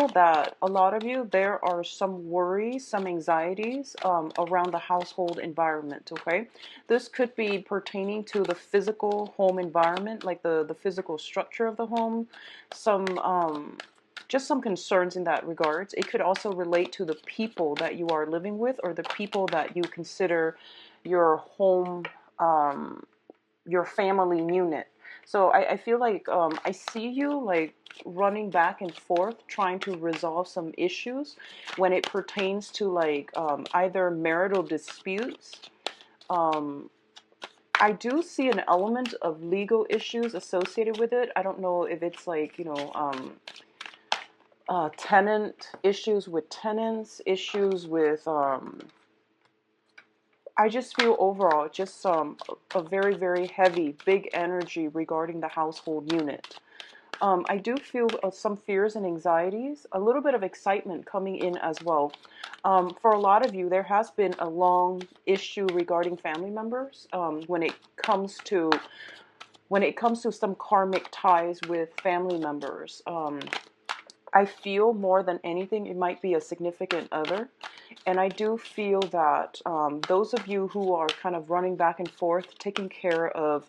that a lot of you, there are some worries, some anxieties around the household environment, okay? This could be pertaining to the physical home environment, like the physical structure of the home, some just some concerns in that regards. It could also relate to the people that you are living with or the people that you consider your home, your family unit. So I feel like I see you like running back and forth trying to resolve some issues when it pertains to like either marital disputes. Um, I do see an element of legal issues associated with it. I don't know if it's like, tenant issues with tenants, issues with I just feel overall just a very, very heavy, big energy regarding the household unit. I do feel some fears and anxieties, a little bit of excitement coming in as well. For a lot of you, there has been a long issue regarding family members when it comes to some karmic ties with family members. I feel more than anything it might be a significant other. And I do feel that those of you who are kind of running back and forth, taking care of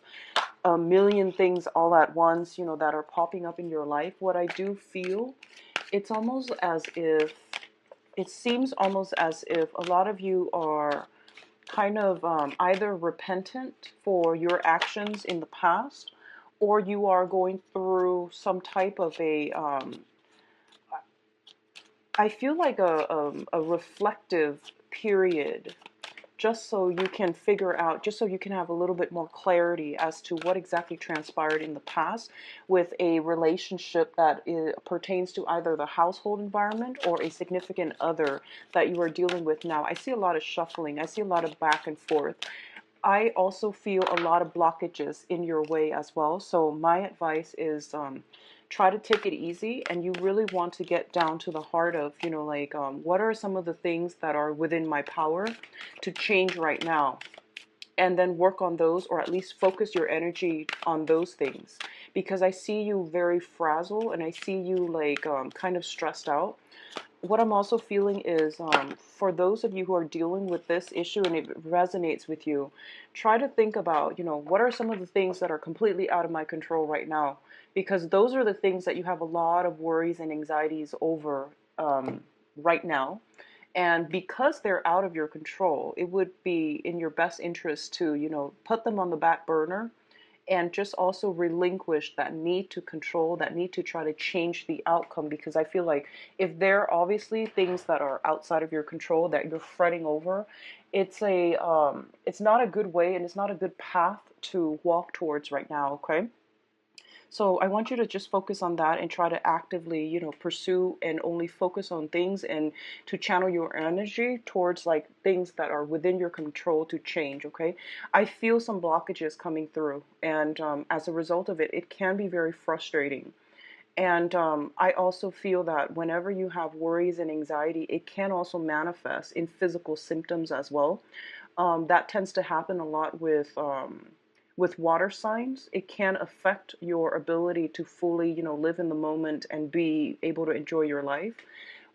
a million things all at once, that are popping up in your life, what I do feel, it's almost as if, it seems almost as if a lot of you are kind of either repentant for your actions in the past, or you are going through some type of I feel like a reflective period, just so you can figure out, just so you can have a little bit more clarity as to what exactly transpired in the past with a relationship that pertains to either the household environment or a significant other that you are dealing with now. I see a lot of shuffling. I see a lot of back and forth. I also feel a lot of blockages in your way as well. So my advice is try to take it easy, and you really want to get down to the heart of, what are some of the things that are within my power to change right now, and then work on those, or at least focus your energy on those things, because I see you very frazzled and I see you like kind of stressed out. What I'm also feeling is for those of you who are dealing with this issue and it resonates with you, try to think about, what are some of the things that are completely out of my control right now? Because those are the things that you have a lot of worries and anxieties over right now. And because they're out of your control, it would be in your best interest to, put them on the back burner and just also relinquish that need to control, that need to try to change the outcome. Because I feel like if there are obviously things that are outside of your control that you're fretting over, it's not a good way and it's not a good path to walk towards right now. Okay. So I want you to just focus on that and try to actively, pursue and only focus on things, and to channel your energy towards like things that are within your control to change. Okay. I feel some blockages coming through, and as a result of it, it can be very frustrating. And I also feel that whenever you have worries and anxiety, it can also manifest in physical symptoms as well. That tends to happen a lot with water signs. It can affect your ability to fully, live in the moment and be able to enjoy your life.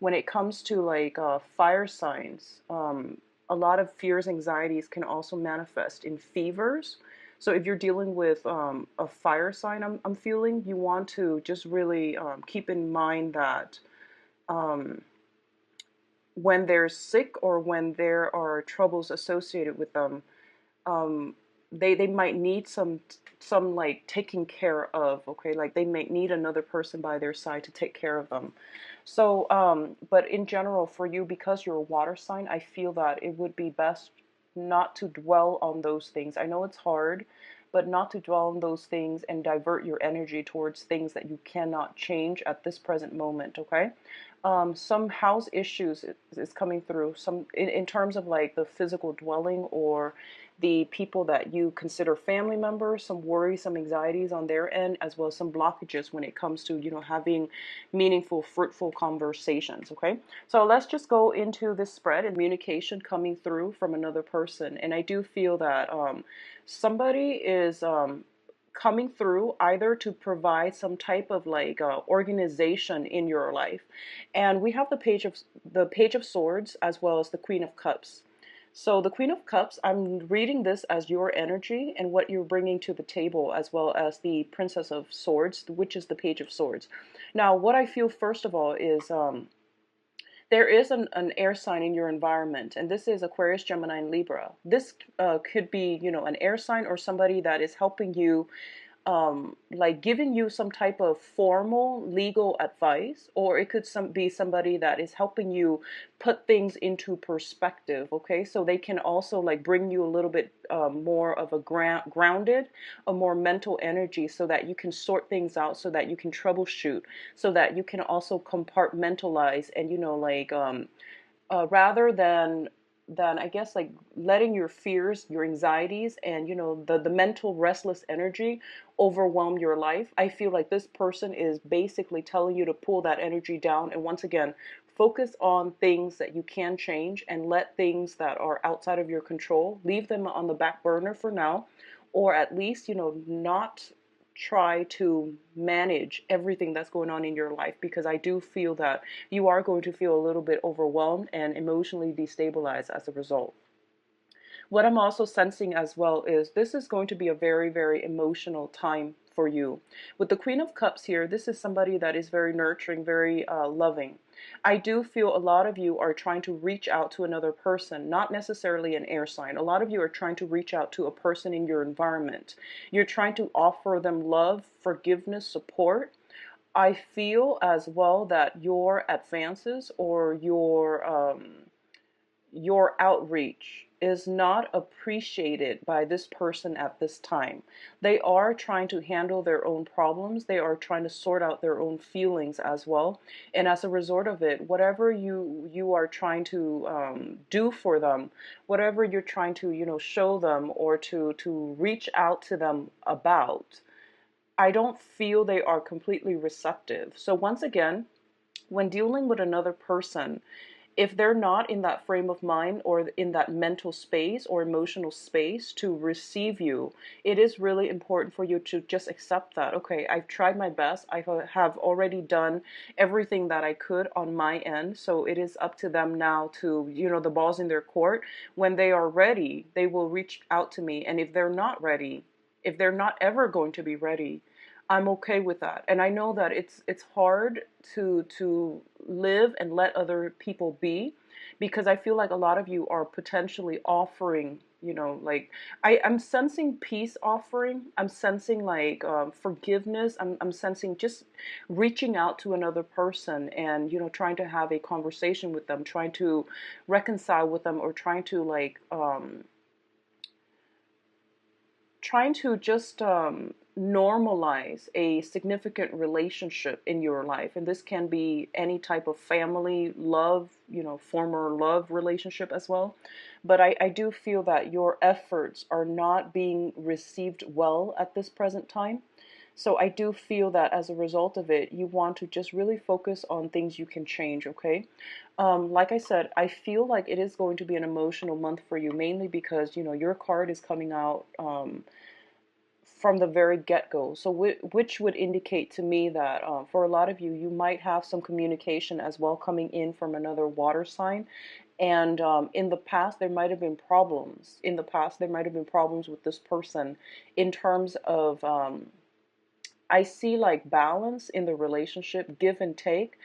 When it comes to like fire signs, a lot of fears, anxieties can also manifest in fevers. So if you're dealing with a fire sign, I'm feeling, you want to just really keep in mind that um, when they're sick or when there are troubles associated with them, um, they might need some like taking care of. Okay, like they might need another person by their side to take care of them. So but in general, for you, because you're a water sign, I feel that it would be best not to dwell on those things. I know it's hard, but not to dwell on those things and divert your energy towards things that you cannot change at this present moment. Okay. Some house issues is coming through, some in terms of like the physical dwelling or the people that you consider family members, some worries, some anxieties on their end, as well as some blockages when it comes to, having meaningful, fruitful conversations. Okay. So let's just go into this spread and communication coming through from another person. And I do feel that somebody is coming through either to provide some type of like organization in your life. And we have the page of swords as well as the Queen of Cups. So the Queen of Cups, I'm reading this as your energy and what you're bringing to the table, as well as the Princess of Swords, which is the Page of Swords. Now, what I feel first of all is there is an air sign in your environment, and this is Aquarius, Gemini, and Libra. This could be, an air sign or somebody that is helping you, like giving you some type of formal legal advice, or it could be somebody that is helping you put things into perspective. Okay, so they can also like bring you a little bit more of a grounded, a more mental energy, so that you can sort things out, so that you can troubleshoot, so that you can also compartmentalize, and like rather than I guess like letting your fears, your anxieties, and the mental restless energy overwhelm your life. I feel like this person is basically telling you to pull that energy down, and once again focus on things that you can change, and let things that are outside of your control, leave them on the back burner for now, or at least not try to manage everything that's going on in your life, because I do feel that you are going to feel a little bit overwhelmed and emotionally destabilized as a result. What I'm also sensing as well is this is going to be a very, very emotional time for you. With the Queen of Cups here, this is somebody that is very nurturing, very loving. I do feel a lot of you are trying to reach out to another person, not necessarily an air sign. A lot of you are trying to reach out to a person in your environment. You're trying to offer them love, forgiveness, support. I feel as well that your advances or your outreach is not appreciated by this person at this time. They are trying to handle their own problems. They are trying to sort out their own feelings as well. And as a result of it, whatever you are trying to do for them, whatever you're trying to show them, or to reach out to them about, I don't feel they are completely receptive. So once again, when dealing with another person, if they're not in that frame of mind or in that mental space or emotional space to receive you, it is really important for you to just accept that, okay, I've tried my best. I have already done everything that I could on my end. So it is up to them now to, the ball's in their court. When they are ready, they will reach out to me. And if they're not ready, if they're not ever going to be ready, I'm okay with that. And I know that it's hard to live and let other people be, because I feel like a lot of you are potentially offering, like I'm sensing peace offering. I'm sensing like forgiveness. I'm sensing just reaching out to another person and, trying to have a conversation with them, trying to reconcile with them, or trying to just normalize a significant relationship in your life. And this can be any type of family, love, former love relationship as well. But I do feel that your efforts are not being received well at this present time. So I do feel that as a result of it, you want to just really focus on things you can change, okay? Like I said, I feel like it is going to be an emotional month for you, mainly because, your card is coming out from the very get-go. So which would indicate to me that for a lot of you, you might have some communication as well coming in from another water sign. And in the past, there might have been problems. In the past, there might have been problems with this person in terms of I see like balance in the relationship, give and take,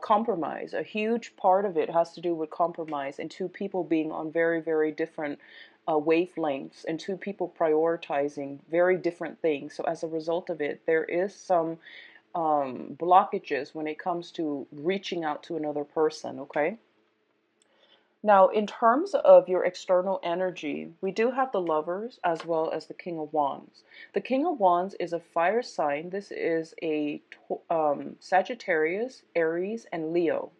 compromise. A huge part of it has to do with compromise and two people being on very, very different wavelengths, and two people prioritizing very different things. So as a result of it, there is some blockages when it comes to reaching out to another person, okay? Now, in terms of your external energy, we do have the Lovers as well as the King of Wands. The King of Wands is a fire sign. This is a Sagittarius, Aries, and Leo.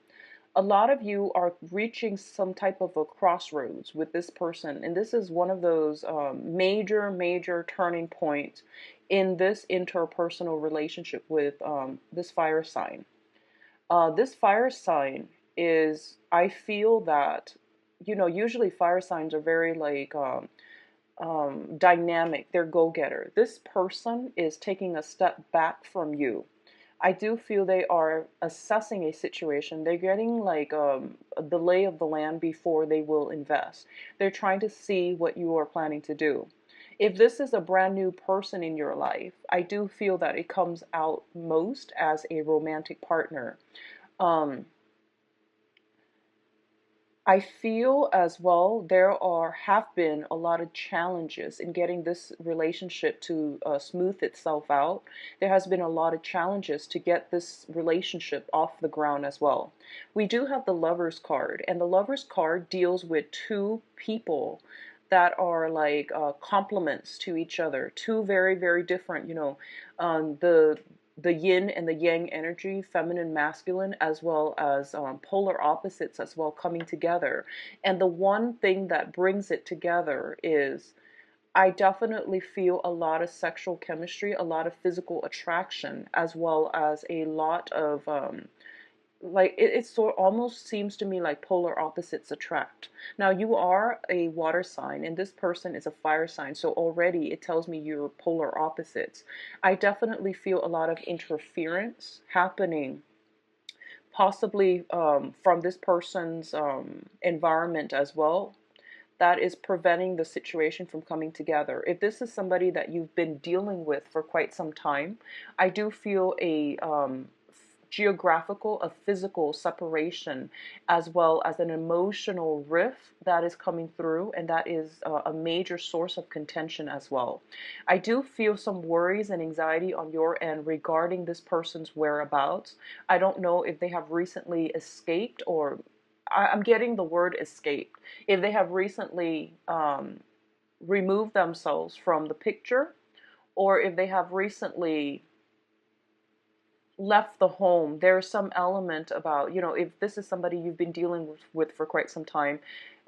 A lot of you are reaching some type of a crossroads with this person, and this is one of those major, major turning points in this interpersonal relationship with this fire sign. This fire sign is, I feel that, usually fire signs are very like dynamic, they're go-getter. This person is taking a step back from you. I do feel they are assessing a situation. They're getting like the lay of the land before they will invest. They're trying to see what you are planning to do. If this is a brand new person in your life, I do feel that it comes out most as a romantic partner. Um, I feel as well there have been a lot of challenges in getting this relationship to smooth itself out. There has been a lot of challenges to get this relationship off the ground as well. We do have the Lovers card, and the Lovers card deals with two people that are like complements to each other, two very, very different, the yin and the yang energy, feminine, masculine, as well as polar opposites as well coming together. And the one thing that brings it together is I definitely feel a lot of sexual chemistry, a lot of physical attraction, as well as a lot of like it sort almost seems to me like polar opposites attract. Now you are a water sign and this person is a fire sign, so already it tells me you're polar opposites. I definitely feel a lot of interference happening, possibly from this person's environment as well, that is preventing the situation from coming together. If this is somebody that you've been dealing with for quite some time, I do feel a geographical, a physical separation, as well as an emotional rift that is coming through, and that is a major source of contention as well. I do feel some worries and anxiety on your end regarding this person's whereabouts. I don't know if they have recently escaped, or I'm getting the word escaped. If they have recently removed themselves from the picture, or if they have recently left the home. There's some element about, if this is somebody you've been dealing with for quite some time,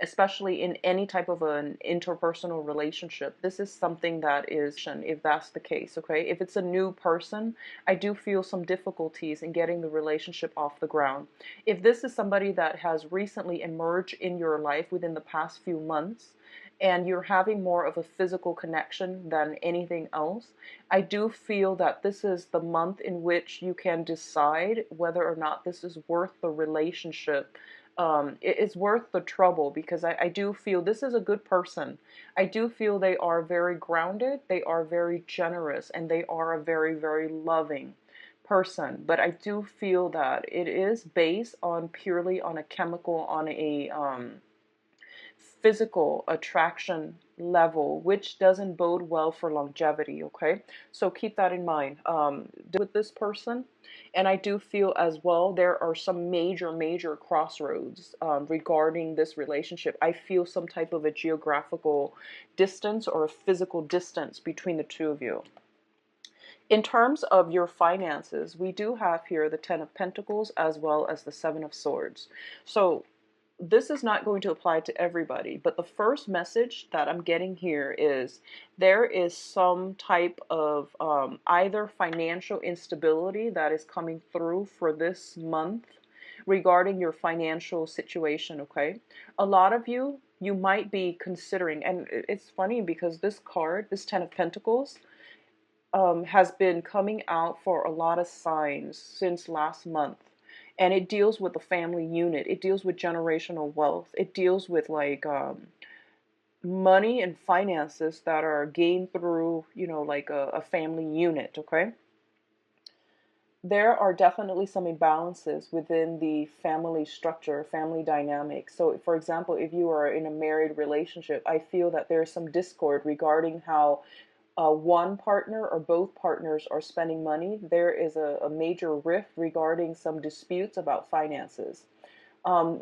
especially in any type of an interpersonal relationship, this is something that is, if that's the case, okay? If it's a new person, I do feel some difficulties in getting the relationship off the ground. If this is somebody that has recently emerged in your life within the past few months, and you're having more of a physical connection than anything else, I do feel that this is the month in which you can decide whether or not this is worth the relationship. It's worth the trouble, because I do feel this is a good person. I do feel they are very grounded, they are very generous, and they are a very, very loving person. But I do feel that it is based on purely on a chemical, on a physical attraction level, which doesn't bode well for longevity. Okay, so keep that in mind with this person. And I do feel as well there are some major crossroads regarding this relationship. I feel some type of a geographical distance or a physical distance between the two of you. In terms of your finances, we do have here the Ten of Pentacles as well as the Seven of Swords. So this is not going to apply to everybody, but the first message that I'm getting here is there is some type of either financial instability that is coming through for this month regarding your financial situation, okay? A lot of you might be considering, and it's funny because this card, this Ten of Pentacles, has been coming out for a lot of signs since last month. And it deals with the family unit. It deals with generational wealth. It deals with like money and finances that are gained through, like a family unit, okay? There are definitely some imbalances within the family structure, family dynamic. So, for example, if you are in a married relationship, I feel that there's some discord regarding how one partner or both partners are spending money. There is a major rift regarding some disputes about finances.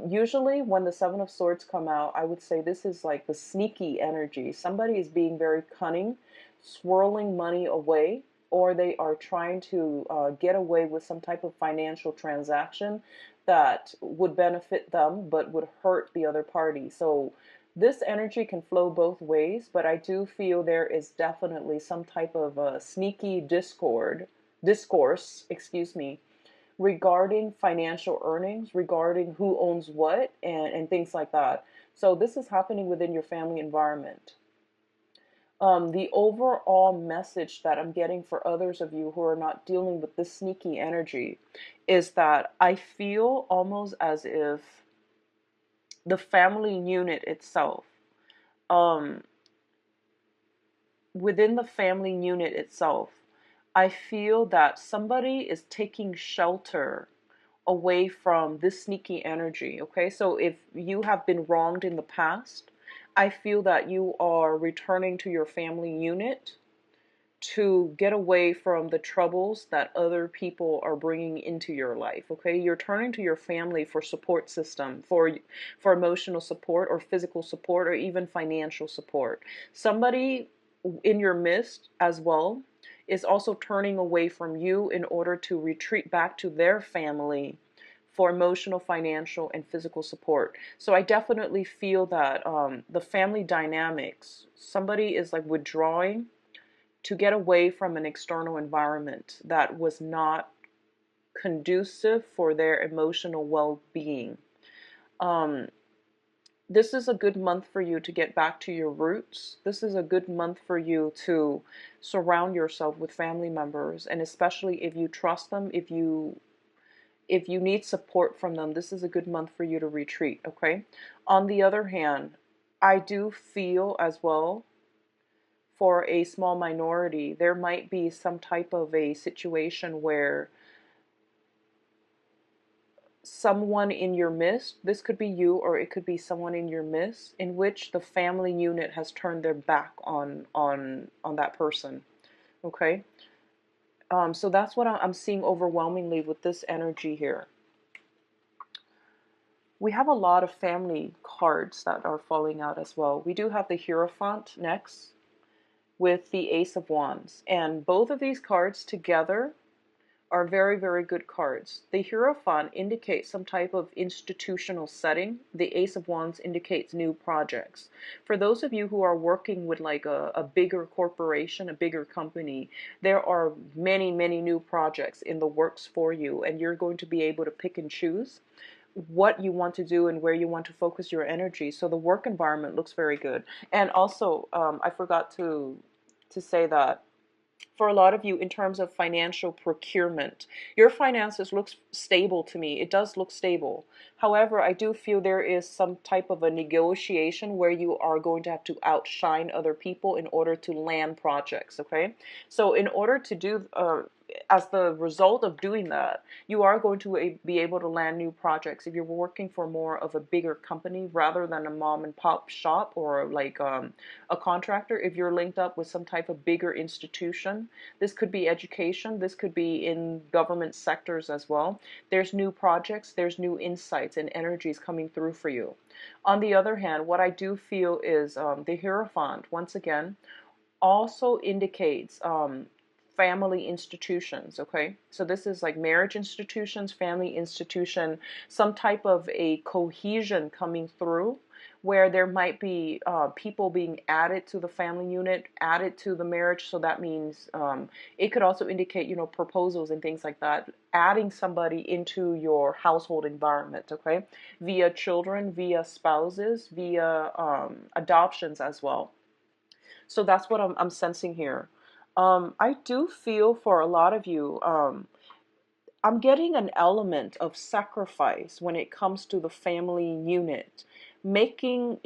Usually when the Seven of Swords come out, I would say this is like the sneaky energy. Somebody is being very cunning, swirling money away, or they are trying to get away with some type of financial transaction that would benefit them but would hurt the other party. So this energy can flow both ways, but I do feel there is definitely some type of sneaky discourse, excuse me, regarding financial earnings, regarding who owns what, and things like that. So this is happening within your family environment. The overall message that I'm getting for others of you who are not dealing with this sneaky energy is that I feel almost as if the family unit itself, um, within the family unit itself, I feel that somebody is taking shelter away from this sneaky energy. Okay, so if you have been wronged in the past, I feel that you are returning to your family unit to get away from the troubles that other people are bringing into your life. Okay, you're turning to your family for support system, for emotional support or physical support or even financial support. Somebody in your midst as well is also turning away from you in order to retreat back to their family for emotional, financial, and physical support. So I definitely feel that the family dynamics, somebody is like withdrawing to get away from an external environment that was not conducive for their emotional well-being. Um, this is a good month for you to get back to your roots. This is a good month for you to surround yourself with family members, and especially if you trust them, if you need support from them, this is a good month for you to retreat, okay? On the other hand, I do feel as well, for a small minority, there might be some type of a situation where someone in your midst, this could be you or it could be someone in your midst, in which the family unit has turned their back on that person. Okay, so that's what I'm seeing overwhelmingly with this energy here. We have a lot of family cards that are falling out as well. We do have the Hierophant next with the Ace of Wands, and both of these cards together are very, very good cards. The Hierophant indicates some type of institutional setting. The Ace of Wands indicates new projects. For those of you who are working with like a bigger corporation, a bigger company, there are many, many new projects in the works for you, and you're going to be able to pick and choose what you want to do and where you want to focus your energy. So the work environment looks very good. And also, I forgot to say that for a lot of you, in terms of financial procurement, your finances looks stable to me. It does look stable. However, I do feel there is some type of a negotiation where you are going to have to outshine other people in order to land projects. Okay, so in order to do as the result of doing that, you are going to be able to land new projects if you're working for more of a bigger company rather than a mom and pop shop or like a contractor. If you're linked up with some type of bigger institution, this could be education, this could be in government sectors as well. There's new projects, there's new insights and energies coming through for you. On the other hand, what I do feel is the Hierophant, once again, also indicates family institutions. Okay, so this is like marriage institutions, family institution, some type of a cohesion coming through where there might be people being added to the family unit, added to the marriage. So that means it could also indicate, proposals and things like that, adding somebody into your household environment, okay, via children, via spouses, via adoptions as well. So that's what I'm sensing here. I do feel for a lot of you, I'm getting an element of sacrifice when it comes to the family unit, making,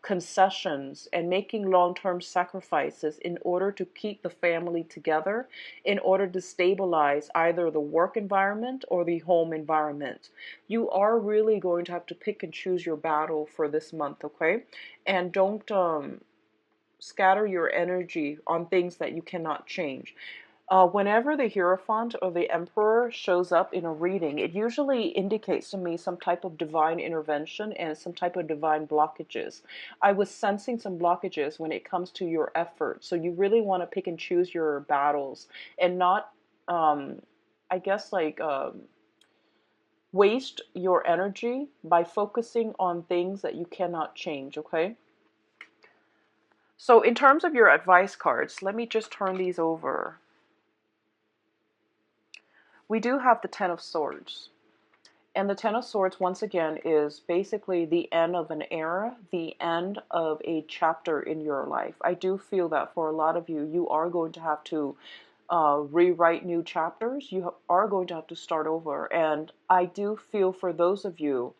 concessions and making long-term sacrifices in order to keep the family together, in order to stabilize either the work environment or the home environment. You are really going to have to pick and choose your battle for this month, okay? And don't scatter your energy on things that you cannot change. Whenever the Hierophant or the Emperor shows up in a reading, it usually indicates to me some type of divine intervention and some type of divine blockages. I was sensing some blockages when it comes to your effort. So you really want to pick and choose your battles and not, I guess, like, waste your energy by focusing on things that you cannot change, okay? So in terms of your advice cards, let me just turn these over. We do have the Ten of Swords. And the Ten of Swords, once again, is basically the end of an era, the end of a chapter in your life. I do feel that for a lot of you, you are going to have to rewrite new chapters. You are going to have to start over. And I do feel for those of you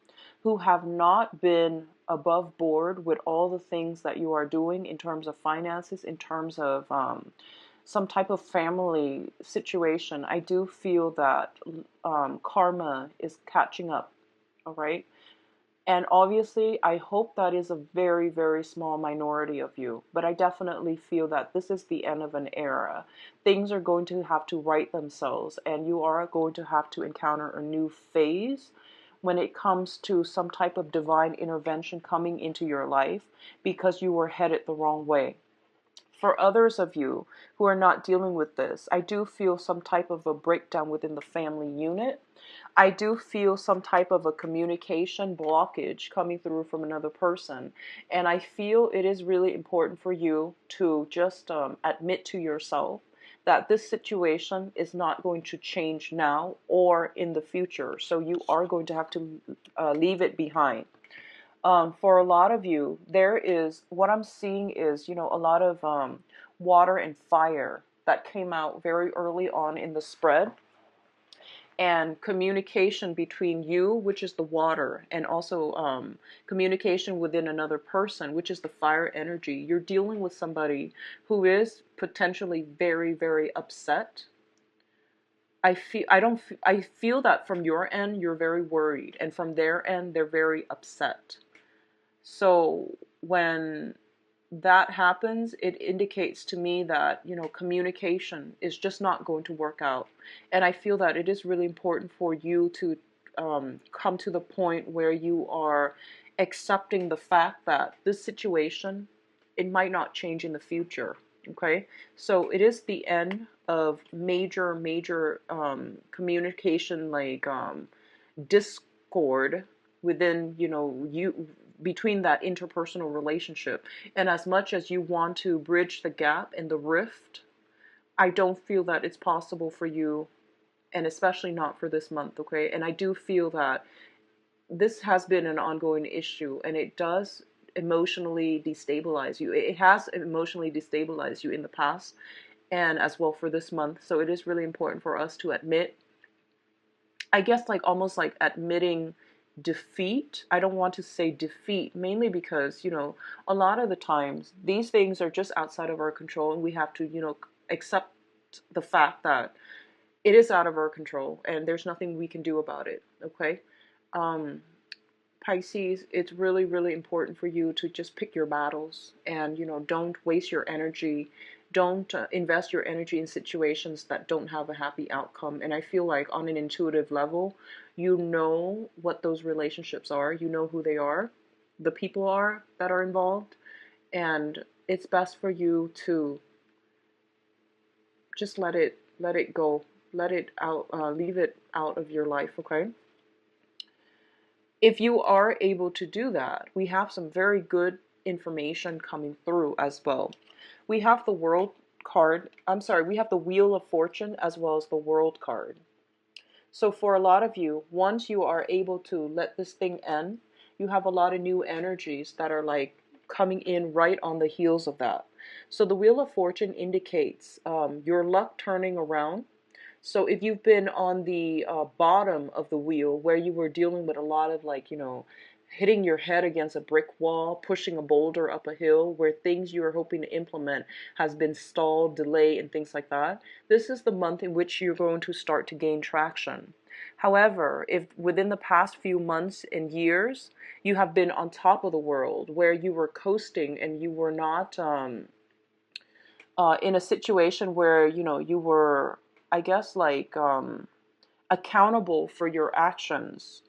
who have not been above board with all the things that you are doing in terms of finances, in terms of some type of family situation, I do feel that karma is catching up. All right. And obviously, I hope that is a very, very small minority of you. But I definitely feel that this is the end of an era. Things are going to have to right themselves, and you are going to have to encounter a new phase when it comes to some type of divine intervention coming into your life because you were headed the wrong way. For others of you who are not dealing with this, I do feel some type of a breakdown within the family unit. I do feel some type of a communication blockage coming through from another person. And I feel it is really important for you to just admit to yourself that this situation is not going to change now or in the future. So you are going to have to leave it behind. For a lot of you, there is what I'm seeing is, a lot of water and fire that came out very early on in the spread, and communication between you, which is the water, and also communication within another person, which is the fire energy. You're dealing with somebody who is potentially very, very upset. I feel that from your end, you're very worried, and from their end, they're very upset. So when that happens, it indicates to me that, communication is just not going to work out. And I feel that it is really important for you to come to the point where you are accepting the fact that this situation, it might not change in the future. Okay, so it is the end of major communication, like discord within, you, between that interpersonal relationship. And as much as you want to bridge the gap and the rift, I don't feel that it's possible for you, and especially not for this month. Okay, and I do feel that this has been an ongoing issue, and it does emotionally destabilize you. It has emotionally destabilized you in the past, and as well for this month. So it is really important for us to admit, I guess, like almost like admitting defeat. I don't want to say defeat, mainly because, a lot of the times these things are just outside of our control, and we have to, accept the fact that it is out of our control and there's nothing we can do about it. Okay. Um, Pisces, it's really, really important for you to just pick your battles, and, don't waste your energy. Don't invest your energy in situations that don't have a happy outcome. And I feel like on an intuitive level, you know what those relationships are. You know who they are, the people are that are involved. And it's best for you to just let it go, let it out, leave it out of your life. Okay. If you are able to do that, we have some very good information coming through as well. We have the World card. I'm sorry, we have the Wheel of Fortune as well as the World card. So for a lot of you, once you are able to let this thing end, you have a lot of new energies that are like coming in right on the heels of that. So the Wheel of Fortune indicates your luck turning around. So if you've been on the bottom of the wheel, where you were dealing with a lot of, like, hitting your head against a brick wall, pushing a boulder up a hill, where things you were hoping to implement has been stalled, delayed, and things like that, this is the month in which you're going to start to gain traction. However, if within the past few months and years you have been on top of the world, where you were coasting and you were not in a situation where, you were, I guess, like accountable for your actions,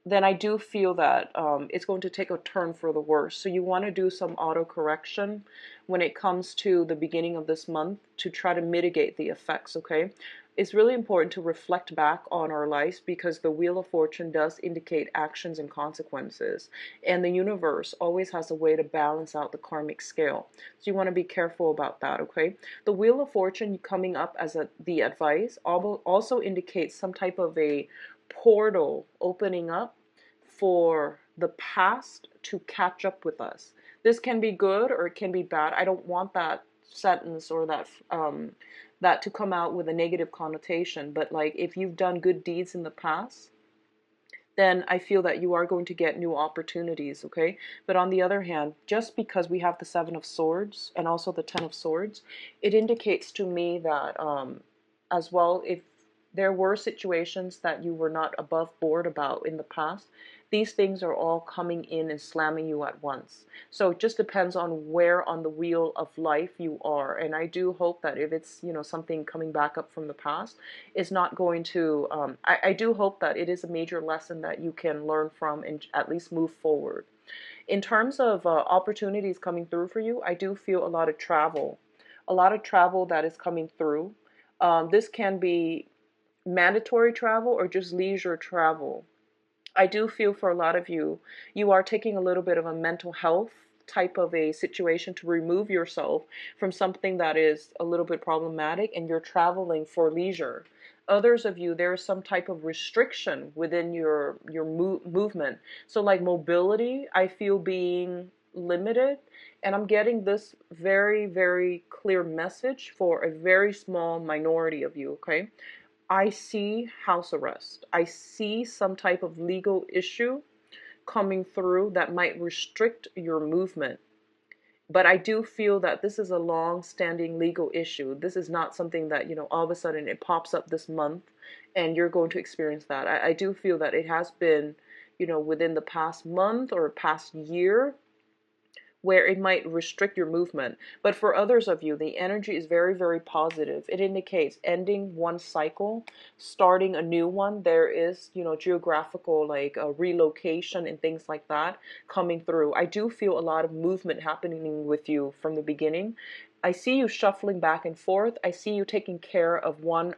then I do feel that it's going to take a turn for the worse. So you want to do some auto correction when it comes to the beginning of this month to try to mitigate the effects. Okay, it's really important to reflect back on our lives, because the Wheel of Fortune does indicate actions and consequences, and the universe always has a way to balance out the karmic scale. So you want to be careful about that. Okay, the Wheel of Fortune coming up as the advice also indicates some type of a portal opening up for the past to catch up with us. This can be good or it can be bad. I don't want that sentence or that to come out with a negative connotation, but like if you've done good deeds in the past, then I feel that you are going to get new opportunities, okay? But on the other hand, just because we have the Seven of Swords and also the Ten of Swords, it indicates to me that as well, if there were situations that you were not above board about in the past, these things are all coming in and slamming you at once. So it just depends on where on the wheel of life you are. And I do hope that if it's, you know, something coming back up from the past, it's not going to, I do hope that it is a major lesson that you can learn from and at least move forward. In terms of opportunities coming through for you, I do feel a lot of travel that is coming through. This can be mandatory travel or just leisure travel. I do feel for a lot of you, you are taking a little bit of a mental health type of a situation to remove yourself from something that is a little bit problematic, and you're traveling for leisure. Others of you, there is some type of restriction within your movement. So like mobility, I feel being limited, and I'm getting this very, very clear message for a very small minority of you, okay? I see house arrest. I see some type of legal issue coming through that might restrict your movement. But I do feel that this is a long-standing legal issue. This is not something that, you know, all of a sudden it pops up this month and you're going to experience that. I do feel that it has been, you know, within the past month or past year, where it might restrict your movement. But for others of you, the energy is very, very positive. It indicates ending one cycle, starting a new one. There is, you know, geographical like relocation and things like that coming through. I do feel a lot of movement happening with you from the beginning. I see you shuffling back and forth. I see you taking care of one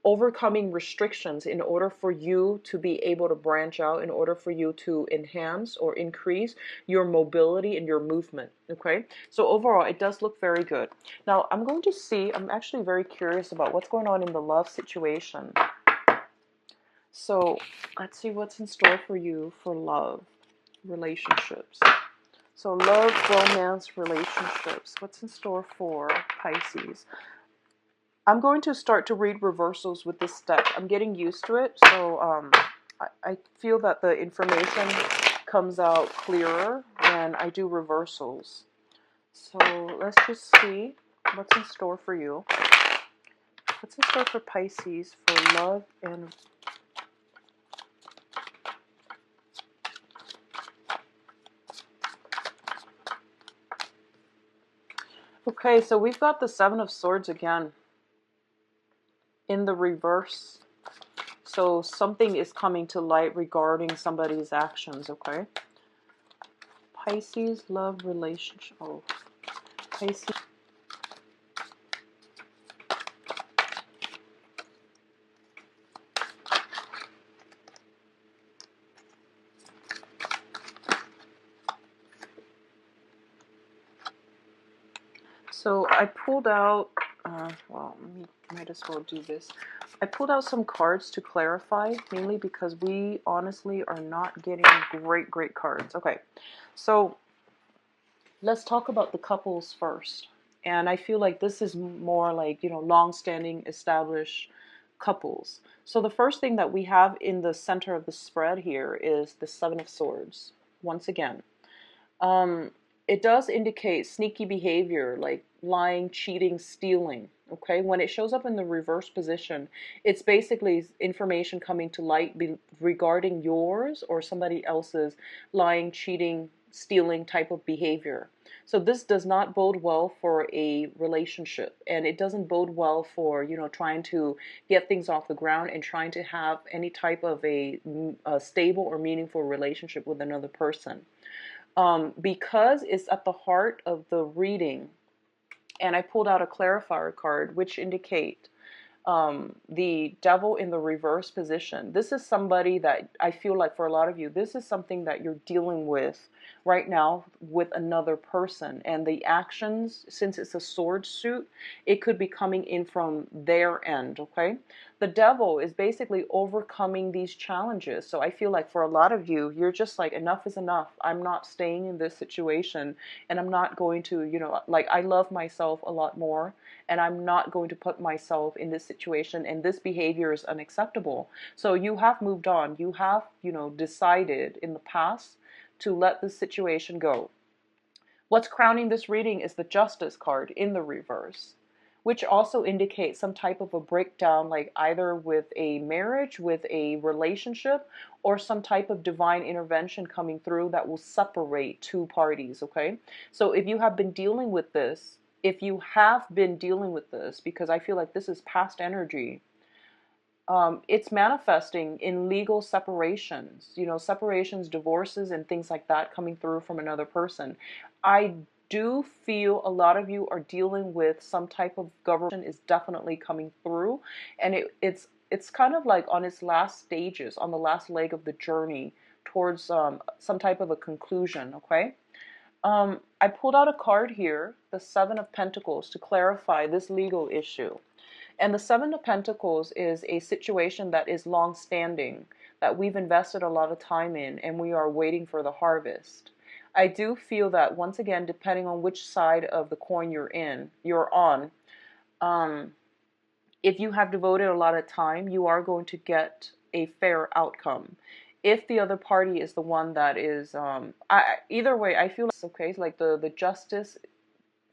overcoming restrictions in order for you to be able to branch out, in order for you to enhance or increase your mobility and your movement. Okay, so overall it does look very good. Now I'm going to see, I'm actually very curious about what's going on in the love situation. So let's see what's in store for you for love, relationships. So love, romance, relationships. What's in store for Pisces? I'm going to start to read reversals with this deck. I'm getting used to it, so I feel that the information comes out clearer when I do reversals. So let's just see what's in store for you. What's in store for Pisces for love and... Okay, so we've got the Seven of Swords again in the reverse. So something is coming to light regarding somebody's actions, okay? Pisces, love, relationship. Oh, Pisces. So I pulled out, well, might as well do this. I pulled out some cards to clarify, mainly because we honestly are not getting great cards. Okay, so let's talk about the couples first. And I feel like this is more like, you know, long-standing, established couples. So the first thing that we have in the center of the spread here is the Seven of Swords. Once again, it does indicate sneaky behavior, like lying, cheating, stealing. Okay, when it shows up in the reverse position, it's basically information coming to light regarding yours or somebody else's lying, cheating, stealing type of behavior. So this does not bode well for a relationship, and it doesn't bode well for, you know, trying to get things off the ground and trying to have any type of a stable or meaningful relationship with another person. Because it's at the heart of the reading, and I pulled out a clarifier card which indicate the devil in the reverse position. This is somebody that I feel like for a lot of you, this is something that you're dealing with right now with another person, and the actions, since it's a sword suit, it could be coming in from their end, okay? The devil is basically overcoming these challenges. So I feel like for a lot of you, you're just like, enough is enough. I'm not staying in this situation, and I'm not going to, like, I love myself a lot more, and I'm not going to put myself in this situation, and this behavior is unacceptable. So you have moved on. You have, decided in the past to let this situation go. What's crowning this reading is the Justice card in the reverse, which also indicates some type of a breakdown, like either with a marriage, with a relationship, or some type of divine intervention coming through that will separate two parties, okay? So if you have been dealing with this, because I feel like this is past energy, it's manifesting in legal separations, separations, divorces, and things like that coming through from another person. I do feel a lot of you are dealing with some type of government is definitely coming through, and it's kind of like on its last stages, on the last leg of the journey towards some type of a conclusion, okay? I pulled out a card here, the Seven of Pentacles, to clarify this legal issue. And the Seven of Pentacles is a situation that is long-standing, that we've invested a lot of time in, and we are waiting for the harvest. I do feel that, once again, depending on which side of the coin you're on, if you have devoted a lot of time, you are going to get a fair outcome. If the other party is the one that is, either way, I feel like it's okay. Like the justice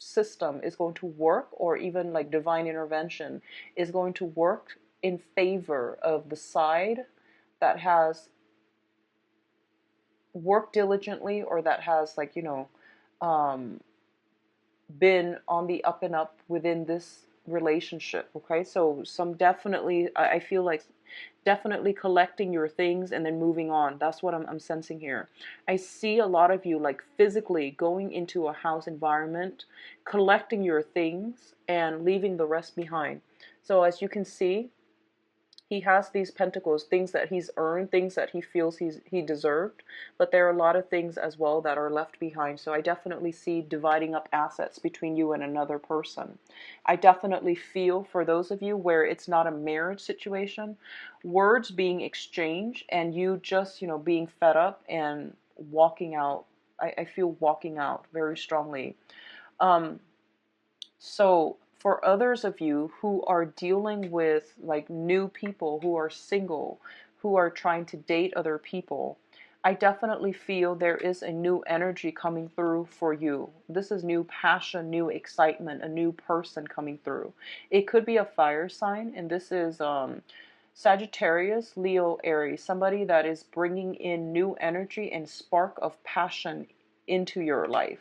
system is going to work, or even like divine intervention is going to work in favor of the side that has worked diligently, or that has, like, um, been on the up and up within this relationship. Okay, so some definitely, I feel like definitely collecting your things and then moving on. That's what I'm sensing here. I see a lot of you like physically going into a house environment, collecting your things and leaving the rest behind. So as you can see, he has these pentacles, things that he's earned, things that he feels he deserved, but there are a lot of things as well that are left behind. So I definitely see dividing up assets between you and another person. I definitely feel for those of you where it's not a marriage situation, words being exchanged and you just, being fed up and walking out. I feel walking out very strongly. So for others of you who are dealing with like new people, who are single, who are trying to date other people, I definitely feel there is a new energy coming through for you. This is new passion, new excitement, a new person coming through. It could be a fire sign, and this is Sagittarius, Leo, Aries, somebody that is bringing in new energy and spark of passion into your life.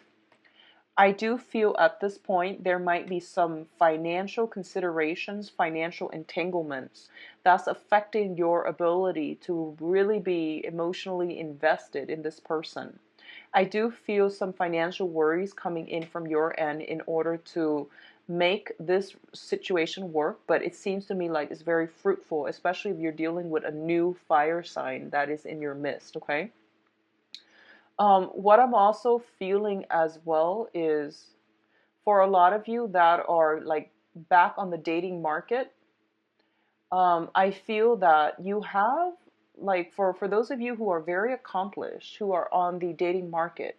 I do feel at this point there might be some financial considerations, financial entanglements that's affecting your ability to really be emotionally invested in this person. I do feel some financial worries coming in from your end in order to make this situation work, but it seems to me like it's very fruitful, especially if you're dealing with a new fire sign that is in your midst, okay? What I'm also feeling as well is, for a lot of you that are like back on the dating market, I feel that you have, like, for those of you who are very accomplished, who are on the dating market,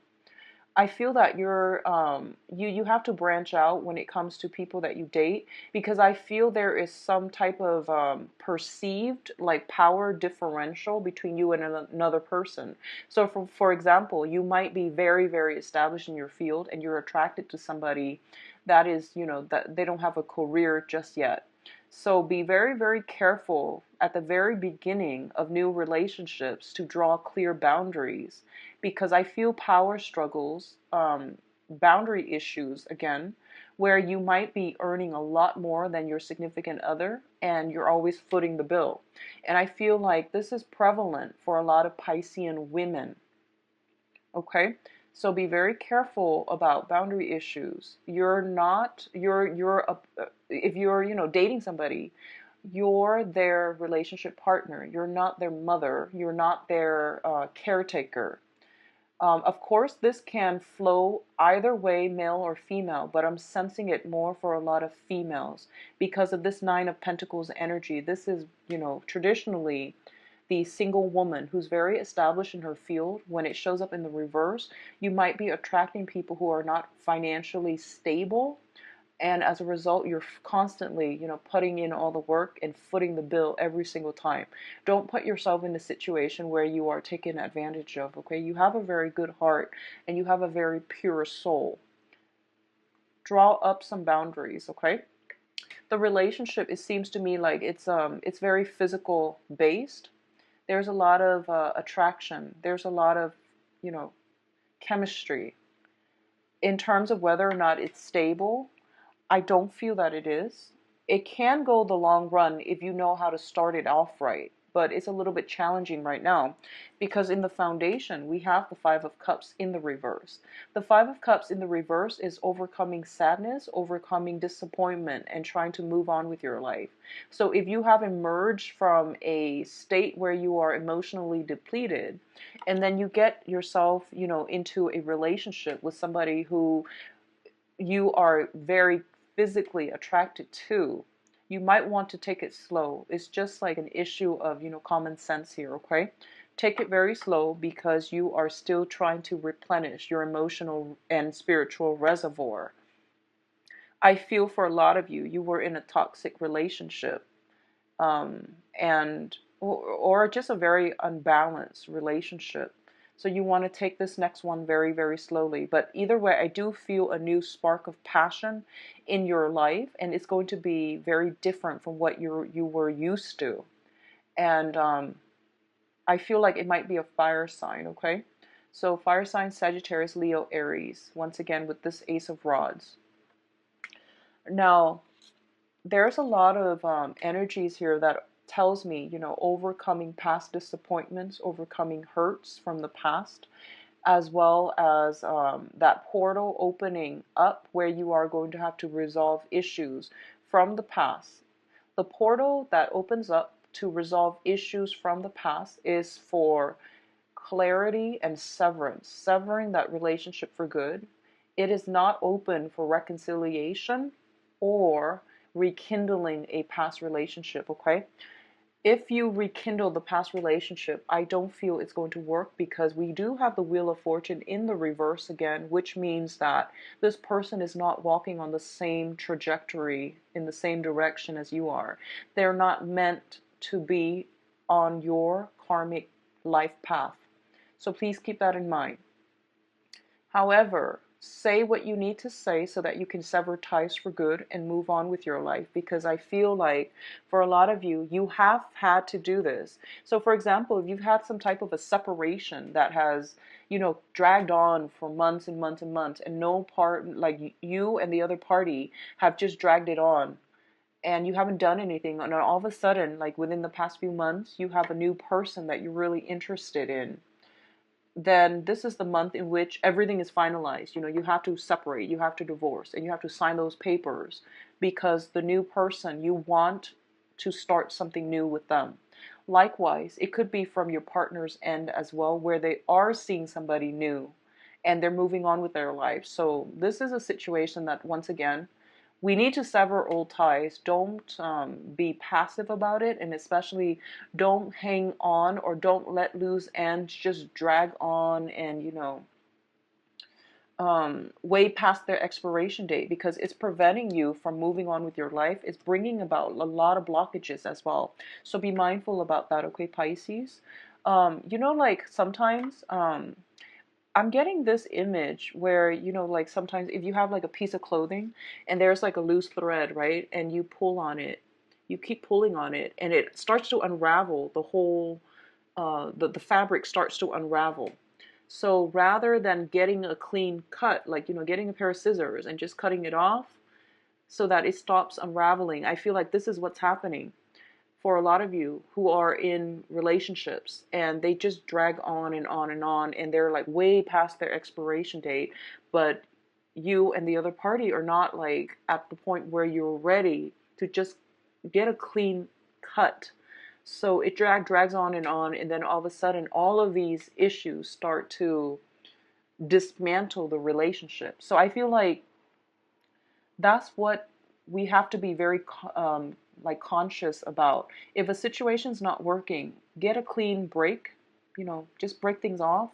I feel that you have to branch out when it comes to people that you date, because I feel there is some type of perceived like power differential between you and another person. So for example, you might be very, very established in your field and you're attracted to somebody that is, that they don't have a career just yet. So be very, very careful at the very beginning of new relationships to draw clear boundaries, because I feel power struggles, boundary issues again, where you might be earning a lot more than your significant other and you're always footing the bill. And I feel like this is prevalent for a lot of Piscean women. Okay? So be very careful about boundary issues. You're not, if you're, dating somebody, you're their relationship partner. You're not their mother. You're not their caretaker. Of course, this can flow either way, male or female, but I'm sensing it more for a lot of females because of this Nine of Pentacles energy. This is, traditionally the single woman who's very established in her field. When it shows up in the reverse, you might be attracting people who are not financially stable, and as a result you're constantly putting in all the work and footing the bill every single time. Don't put yourself in a situation where you are taken advantage of. Okay, you have a very good heart and you have a very pure soul. Draw up some boundaries. Okay, the relationship, it seems to me like it's very physical based. There's a lot of attraction, there's a lot of you know chemistry. In terms of whether or not it's stable, I don't feel that it is. It can go the long run if you know how to start it off right, but it's a little bit challenging right now because in the foundation we have the Five of Cups in the reverse. The Five of Cups in the reverse is overcoming sadness, overcoming disappointment, and trying to move on with your life. So if you have emerged from a state where you are emotionally depleted, and then you get yourself, into a relationship with somebody who you are very physically attracted to, you might want to take it slow. It's just like an issue of, common sense here, okay? Take it very slow because you are still trying to replenish your emotional and spiritual reservoir. I feel for a lot of you, you were in a toxic relationship, and or just a very unbalanced relationship. So you want to take this next one very, very slowly. But either way, I do feel a new spark of passion in your life, and it's going to be very different from what you were used to. And I feel like it might be a fire sign, okay? So fire sign, Sagittarius, Leo, Aries, once again with this Ace of Rods. Now, there's a lot of energies here that tells me, overcoming past disappointments, overcoming hurts from the past, as well as that portal opening up where you are going to have to resolve issues from the past. The portal that opens up to resolve issues from the past is for clarity and severance, severing that relationship for good. It is not open for reconciliation or rekindling a past relationship, okay? If you rekindle the past relationship, I don't feel it's going to work because we do have the Wheel of Fortune in the reverse again, which means that this person is not walking on the same trajectory in the same direction as you are. They're not meant to be on your karmic life path. So please keep that in mind. However, say what you need to say so that you can sever ties for good and move on with your life, because I feel like for a lot of you, you have had to do this. So for example, if you've had some type of a separation that has, dragged on for months and months and months, and no part, like you and the other party have just dragged it on, and you haven't done anything, and all of a sudden, like within the past few months, you have a new person that you're really interested in, then this is the month in which everything is finalized. You have to separate, you have to divorce, and you have to sign those papers because the new person, you want to start something new with them. Likewise, it could be from your partner's end as well, where they are seeing somebody new and they're moving on with their life. So this is a situation that, once again, we need to sever old ties. Don't be passive about it, and especially don't hang on or don't let loose ends just drag on and way past their expiration date, because it's preventing you from moving on with your life. It's bringing about a lot of blockages as well. So be mindful about that, okay, Pisces? Like sometimes I'm getting this image where, like sometimes if you have like a piece of clothing and there's like a loose thread, right? And you pull on it, you keep pulling on it, and it starts to unravel. The whole, the fabric starts to unravel. So rather than getting a clean cut, like, getting a pair of scissors and just cutting it off so that it stops unraveling, I feel like this is what's happening for a lot of you who are in relationships and they just drag on and on and on, and they're like way past their expiration date, but you and the other party are not like at the point where you're ready to just get a clean cut. So it drags on, and then all of a sudden all of these issues start to dismantle the relationship. So I feel like that's what we have to be very like conscious about. If a situation's not working, get a clean break, just break things off,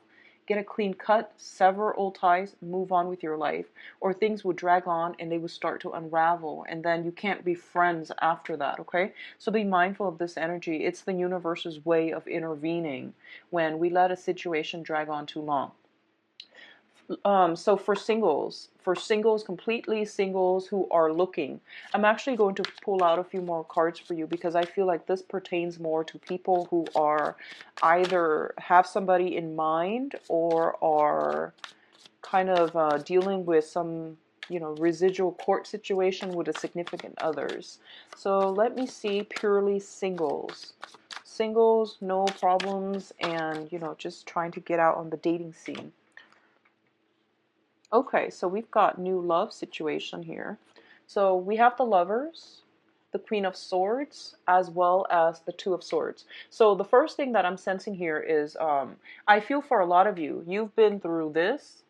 get a clean cut, sever old ties, move on with your life, or things would drag on and they would start to unravel, and then you can't be friends after that. Okay, so be mindful of this energy. It's the universe's way of intervening when we let a situation drag on too long. So for singles, completely singles who are looking, I'm actually going to pull out a few more cards for you because I feel like this pertains more to people who are either have somebody in mind or are kind of dealing with some, residual court situation with a significant others. So let me see, purely singles. Singles, no problems, and, just trying to get out on the dating scene. Okay, so we've got new love situation here. So we have the Lovers, the Queen of Swords, as well as the Two of Swords. So the first thing that I'm sensing here is I feel for a lot of you, you've been through this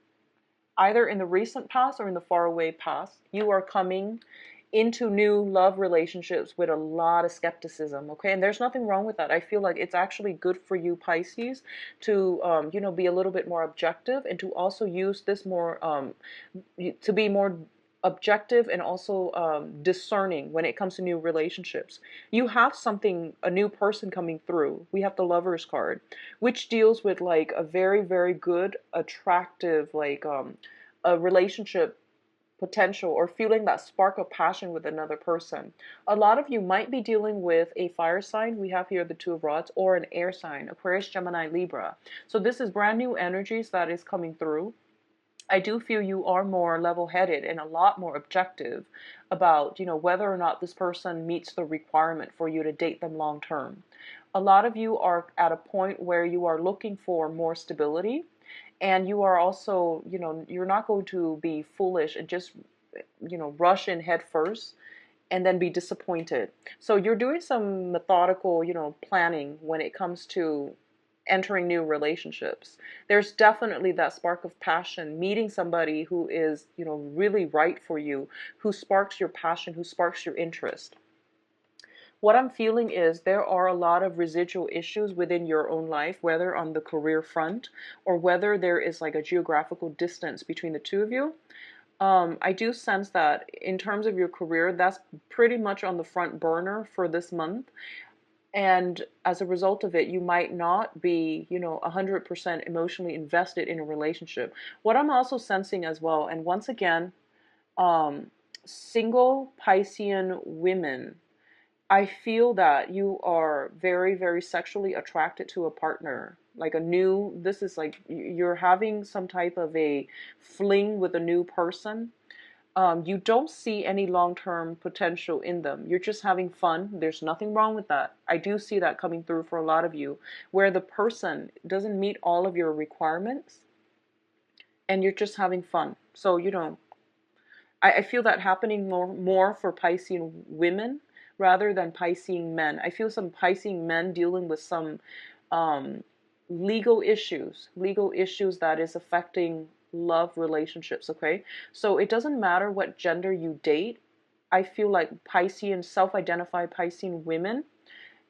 either in the recent past or in the faraway past. You are coming into new love relationships with a lot of skepticism, okay? And there's nothing wrong with that. I feel like it's actually good for you, Pisces, to, be a little bit more objective and to also use this more, to be more objective and also discerning when it comes to new relationships. You have something, a new person coming through. We have the Lovers card, which deals with like a very, very good, attractive, like a relationship potential or feeling that spark of passion with another person. A lot of you might be dealing with a fire sign. We have here the Two of Rods, or an air sign, Aquarius, Gemini, Libra. So this is brand new energies that is coming through. I do feel you are more level-headed and a lot more objective about, whether or not this person meets the requirement for you to date them long term. A lot of you are at a point where you are looking for more stability, and you are also, you're not going to be foolish and just, rush in head first and then be disappointed. So you're doing some methodical, planning when it comes to entering new relationships. There's definitely that spark of passion, meeting somebody who is, really right for you, who sparks your passion, who sparks your interest. What I'm feeling is there are a lot of residual issues within your own life, whether on the career front or whether there is like a geographical distance between the two of you. I do sense that in terms of your career, that's pretty much on the front burner for this month. And as a result of it, you might not be, 100% emotionally invested in a relationship. What I'm also sensing as well, and once again, single Piscean women, I feel that you are very, very sexually attracted to a partner. Like this is like you're having some type of a fling with a new person. You don't see any long-term potential in them. You're just having fun. There's nothing wrong with that. I do see that coming through for a lot of you, where the person doesn't meet all of your requirements and you're just having fun. So, I feel that happening more for Piscean women rather than Piscean men. I feel some Piscean men dealing with some legal issues that is affecting love relationships, okay? So it doesn't matter what gender you date. I feel like Piscean, self-identified Piscean women,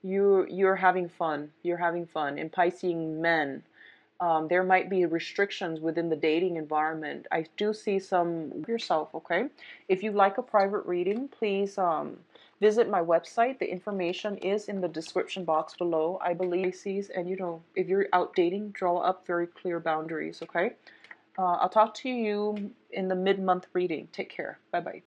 you're having fun. You're having fun. And Piscean men, there might be restrictions within the dating environment. I do see some yourself, okay? If you like a private reading, please visit my website. The information is in the description box below. I believe Pisces, and if you're out dating, draw up very clear boundaries, okay? I'll talk to you in the mid-month reading. Take care. Bye-bye.